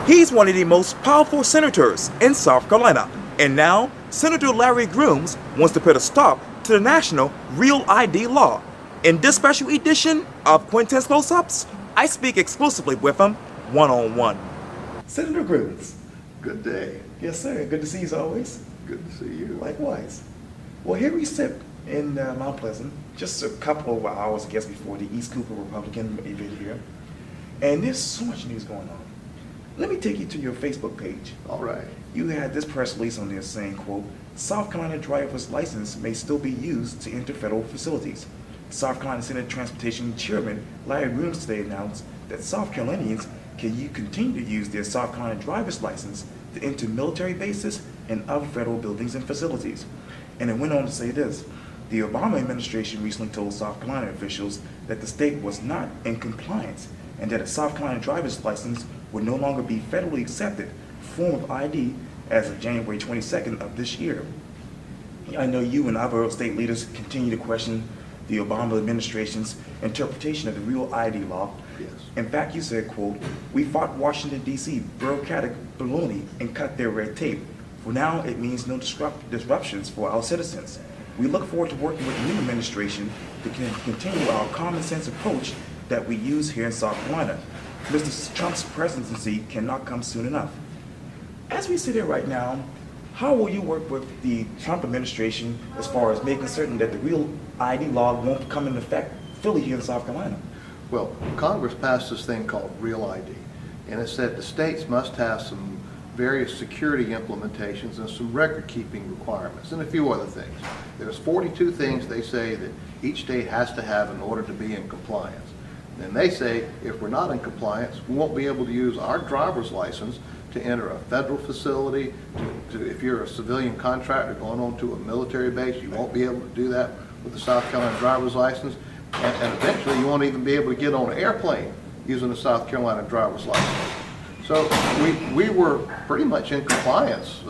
He's one of the most powerful senators in South Carolina. And now, Senator Larry Grooms wants to put a stop to the national Real ID law. In this special edition of Quintin's Close-Ups, I speak exclusively with him one-on-one. Senator Grooms. Good day. Yes, sir. Good to see you as always. Good to see you. Likewise. Well, here we sit in Mount Pleasant, just a couple of hours, I guess, before the East Cooper Republican event here. And there's so much news going on. Let me take you to your Facebook page. All right. You had this press release on there saying, quote, South Carolina driver's license may still be used to enter federal facilities. South Carolina Senate Transportation Chairman Larry Grooms today announced that South Carolinians can continue to use their South Carolina driver's license to enter military bases and other federal buildings and facilities. And it went on to say this: the Obama administration recently told South Carolina officials that the state was not in compliance and that a South Carolina driver's license would no longer be federally accepted form of ID as of January 22nd of this year. I know you and other state leaders continue to question the Obama administration's interpretation of the Real ID law. Yes. In fact, you said, quote, we fought Washington, D.C. bureaucratic baloney and cut their red tape. For now, it means no disruptions for our citizens. We look forward to working with the new administration to continue our common sense approach that we use here in South Carolina. Mr. Trump's presidency cannot come soon enough. As we sit here right now, how will you work with the Trump administration as far as making certain that the Real ID law won't come into effect fully here in South Carolina? Well, Congress passed this thing called Real ID, and it said the states must have some various security implementations and some record-keeping requirements and a few other things. There's 42 things they say that each state has to have in order to be in compliance. And they say if we're not in compliance, we won't be able to use our driver's license to enter a federal facility, if you're a civilian contractor going on to a military base, you won't be able to do that with the South Carolina driver's license. And eventually you won't even be able to get on an airplane using a South Carolina driver's license. So we were pretty much in compliance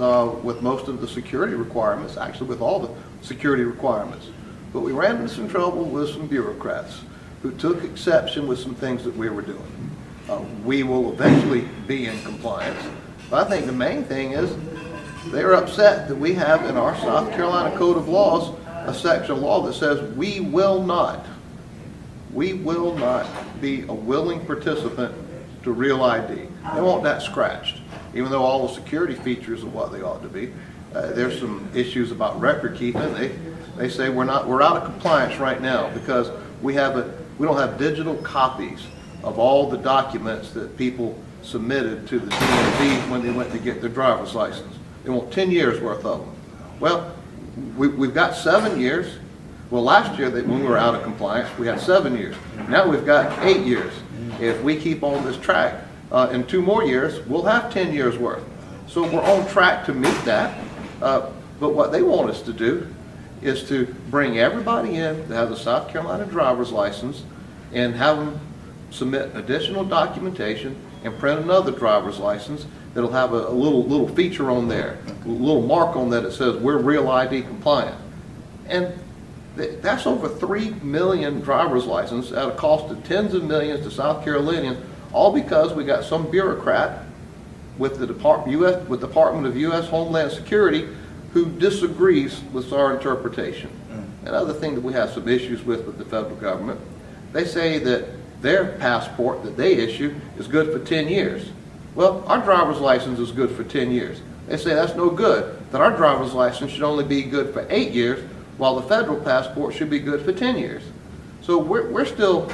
with most of the security requirements, actually with all the security requirements. But we ran into some trouble with some bureaucrats who took exception with some things that we were doing. We will eventually be in compliance. But I think the main thing is they're upset that we have in our South Carolina Code of Laws a section of law that says we will not be a willing participant to Real ID. They want that scratched, even though all the security features are what they ought to be. There's some issues about record keeping. They say we're out of compliance right now because we don't have digital copies of all the documents that people submitted to the DMV when they went to get their driver's license. They want 10 years worth of them. Well, we've got 7 years. Well, last year when we were out of compliance, we had 7 years. Now we've got 8 years. If we keep on this track, in 2 more years, we'll have 10 years worth. So we're on track to meet that. But what they want us to do is to bring everybody in that has a South Carolina driver's license and have them submit additional documentation and print another driver's license that'll have a little feature on there, a little mark on that says we're Real ID compliant. And that's over 3 million driver's licenses at a cost of tens of millions to South Carolinians, all because we got some bureaucrat with the Department of U.S. Homeland Security who disagrees with our interpretation. Another thing that we have some issues with the federal government, they say that their passport that they issue is good for 10 years. Well, our driver's license is good for 10 years. They say that's no good, that our driver's license should only be good for 8 years, while the federal passport should be good for 10 years. So we're still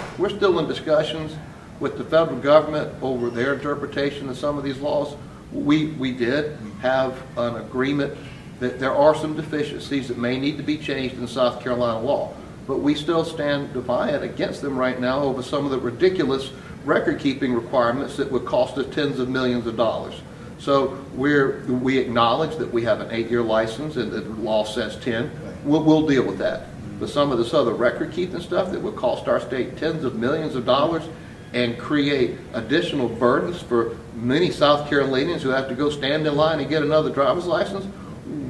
in discussions with the federal government over their interpretation of some of these laws. We did have an agreement that there are some deficiencies that may need to be changed in South Carolina law. But we still stand defiant against them right now over some of the ridiculous record-keeping requirements that would cost us tens of millions of dollars. So we acknowledge that we have an 8-year license and the law says 10. We'll deal with that. But some of this other record-keeping stuff that would cost our state tens of millions of dollars and create additional burdens for many South Carolinians who have to go stand in line and get another driver's license,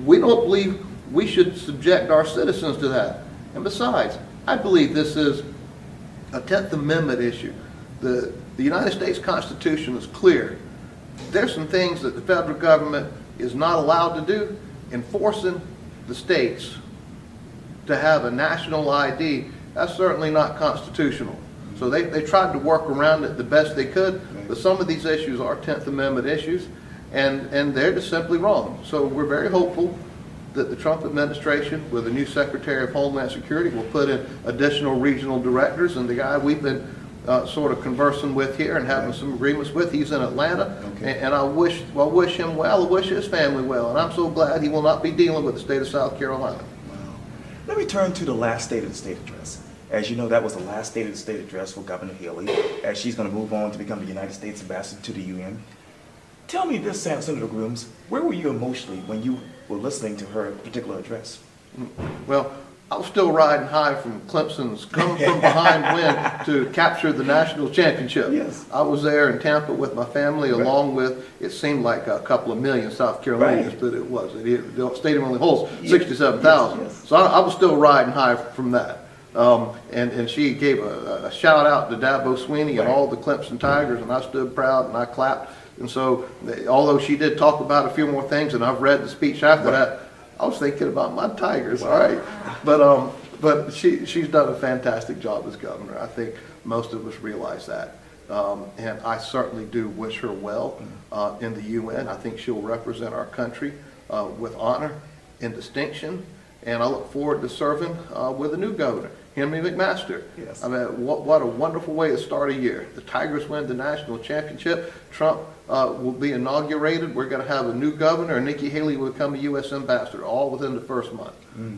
we don't believe we should subject our citizens to that. And besides, I believe this is a 10th Amendment issue. The United States Constitution is clear there's some things that the federal government is not allowed to do. Enforcing the states to have a national ID, that's certainly not constitutional. So they tried to work around it the best they could, but some of these issues are 10th Amendment issues, and they're just simply wrong. So we're very hopeful that the Trump administration, with the new Secretary of Homeland Security, will put in additional regional directors, and the guy we've been sort of conversing with here and having some agreements with, he's in Atlanta, and I wish him well, I wish his family well, and I'm so glad he will not be dealing with the state of South Carolina. Let me turn to the last State of the State address. As you know, that was the last State of the State address for Governor Haley, as she's going to move on to become the United States ambassador to the UN. Tell me this, Senator Grooms, where were you emotionally when you were listening to her particular address? Well, I was still riding high from Clemson's come from behind win to capture the national championship. Yes. I was there in Tampa with my family, Right. along with, it seemed like a couple of million South Carolinians, Right. but it was. The stadium only holds Yes. 67,000. Yes, yes. So I was still riding high from that. And she gave a shout out to Dabo Sweeney and Right. all the Clemson Tigers, and I stood proud and I clapped. And so, although she did talk about a few more things, and I've read the speech after that, I was thinking about my Tigers, all right? But she's done a fantastic job as governor. I think most of us realize that. And I certainly do wish her well in the UN. I think she'll represent our country with honor and distinction. And I look forward to serving with a new governor, Henry McMaster. Yes. I mean, what a wonderful way to start a year. The Tigers win the national championship. Trump will be inaugurated. We're going to have a new governor, and Nikki Haley will become a U.S. ambassador, all within the first month.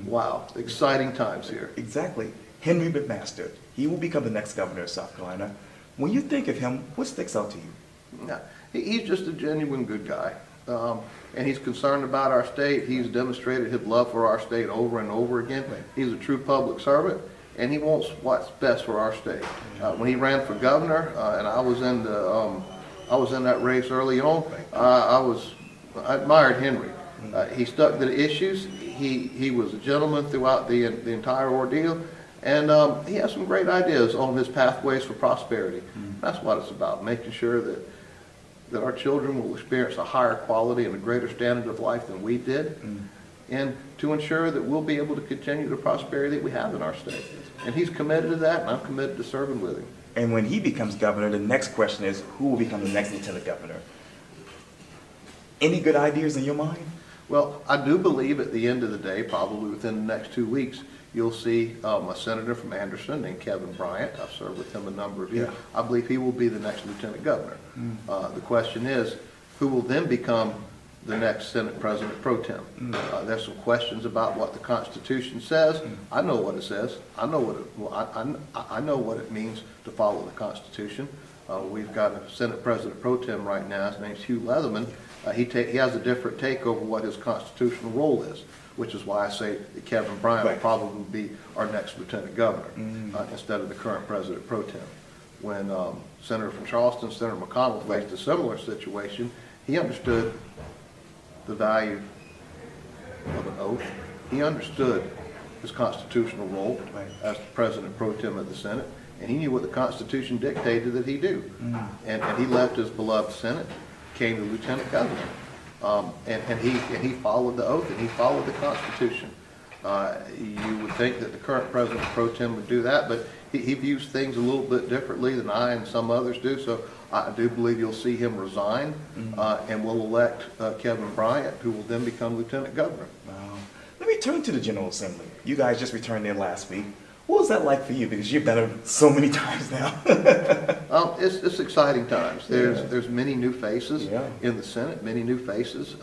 Wow, exciting times here. Exactly. Henry McMaster. He will become the next governor of South Carolina. When you think of him, what sticks out to you? Yeah, he's just a genuine good guy. And he's concerned about our state. He's demonstrated his love for our state over and over again. Right. He's a true public servant, and he wants what's best for our state. When he ran for governor, and I was in that race early on, I admired Henry. He stuck to the issues. He was a gentleman throughout the entire ordeal, and he has some great ideas on his pathways for prosperity. That's what it's about, making sure that our children will experience a higher quality and a greater standard of life than we did, and to ensure that we'll be able to continue the prosperity that we have in our state. And he's committed to that, and I'm committed to serving with him. And when he becomes governor, the next question is, who will become the next lieutenant governor? Any good ideas in your mind? Well, I do believe at the end of the day, probably within the next 2 weeks, you'll see a senator from Anderson named Kevin Bryant. I've served with him a number of years. Yeah. I believe he will be the next lieutenant governor. The question is, who will then become the next Senate President Pro Tem? There's some questions about what the Constitution says. I know what it says. I know what it means to follow the Constitution. We've got a Senate President Pro Tem right now. His name's Hugh Leatherman. He has a different take over what his constitutional role is, which is why I say that Kevin Bryant will probably be our next lieutenant governor instead of the current President Pro Tem. When Senator from Charleston, Senator McConnell, faced a similar situation, he understood the value of an oath. He understood his constitutional role as the President Pro Tem of the Senate, and he knew what the Constitution dictated that he do. And he left his beloved Senate, came to lieutenant governor. And he followed the oath, and he followed the Constitution. You would think that the current President Pro Tem would do that, but he views things a little bit differently than I and some others do. So I do believe you'll see him resign, and we'll elect Kevin Bryant, who will then become lieutenant governor. Wow. Let me turn to the General Assembly. You guys just returned there last week. What was that like for you? Because you've been there so many times now. It's exciting times. There's many new faces Yeah. in the Senate, many new faces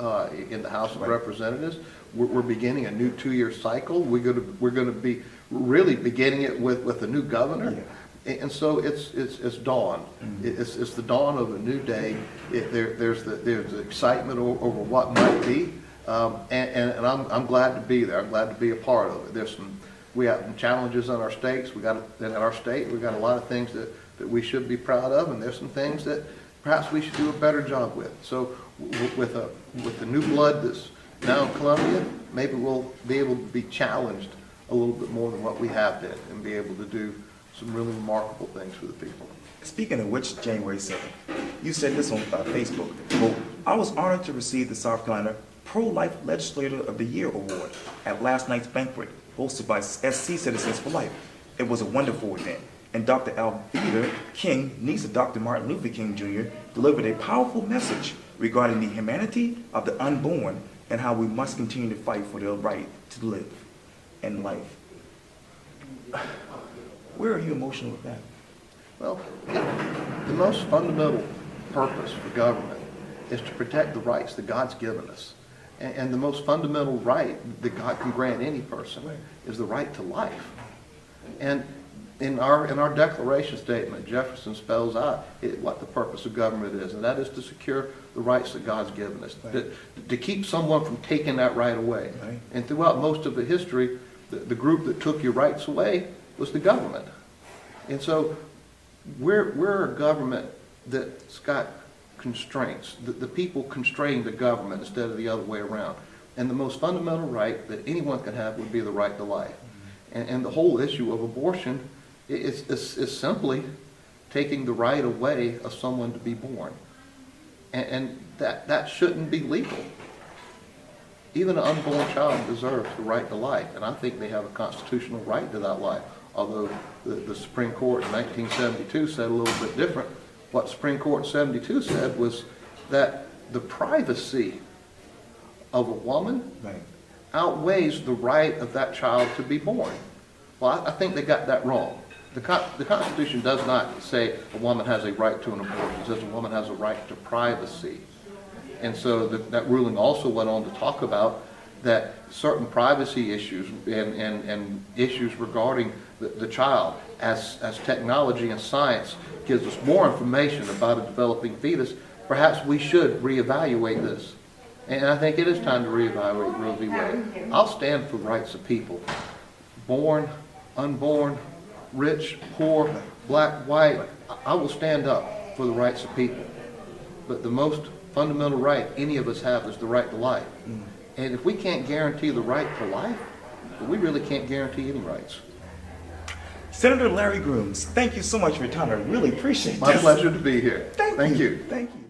in the House of Representatives. We're beginning a new 2-year cycle. We're going to be really beginning it with a new governor. And so it's dawn. It's the dawn of a new day. There's the excitement over what might be, and I'm glad to be there. I'm glad to be a part of it. We have challenges in our states. We got a lot of things that we should be proud of, and there's some things that perhaps we should do a better job with. So with the new blood that's now in Columbia, maybe we'll be able to be challenged a little bit more than what we have been, and be able to do some really remarkable things for the people. Speaking of which, January 7th, you said this on Facebook, quote, I was honored to receive the South Carolina Pro-Life Legislator of the Year Award at last night's banquet hosted by SC Citizens for Life. It was a wonderful event, and Dr. Alveda King, niece of Dr. Martin Luther King Jr., delivered a powerful message regarding the humanity of the unborn and how we must continue to fight for their right to live and life. Where are you emotional with that? Well, the most fundamental purpose for government is to protect the rights that God's given us. And the most fundamental right that God can grant any person is the right to life. And in our Declaration Statement, Jefferson spells out what the purpose of government is, and that is to secure the rights that God's given us, to keep someone from taking that right away. Right. And throughout most of the history, the group that took your rights away was the government. And so we're a government that's got constraints. The people constrain the government instead of the other way around. And the most fundamental right that anyone can have would be the right to life. And the whole issue of abortion is simply taking the right away of someone to be born. And that shouldn't be legal. Even an unborn child deserves the right to life, and I think they have a constitutional right to that life. Although the Supreme Court in 1972 said a little bit different. What the Supreme Court in 72 said was that the privacy of a woman outweighs the right of that child to be born. Well, I think they got that wrong. The Constitution does not say a woman has a right to an abortion. It says a woman has a right to privacy. And so that ruling also went on to talk about that certain privacy issues and issues regarding the child, as technology and science gives us more information about a developing fetus, perhaps we should reevaluate this. And I think it is time to reevaluate Roe v. Wade. I'll stand for the rights of people, born, unborn, rich, poor, black, white. I will stand up for the rights of people. But the most fundamental right any of us have is the right to life. And if we can't guarantee the right to life, then we really can't guarantee any rights. Senator Larry Grooms, thank you so much for your time. I really appreciate it. My pleasure to be here. Thank you. you. Thank you.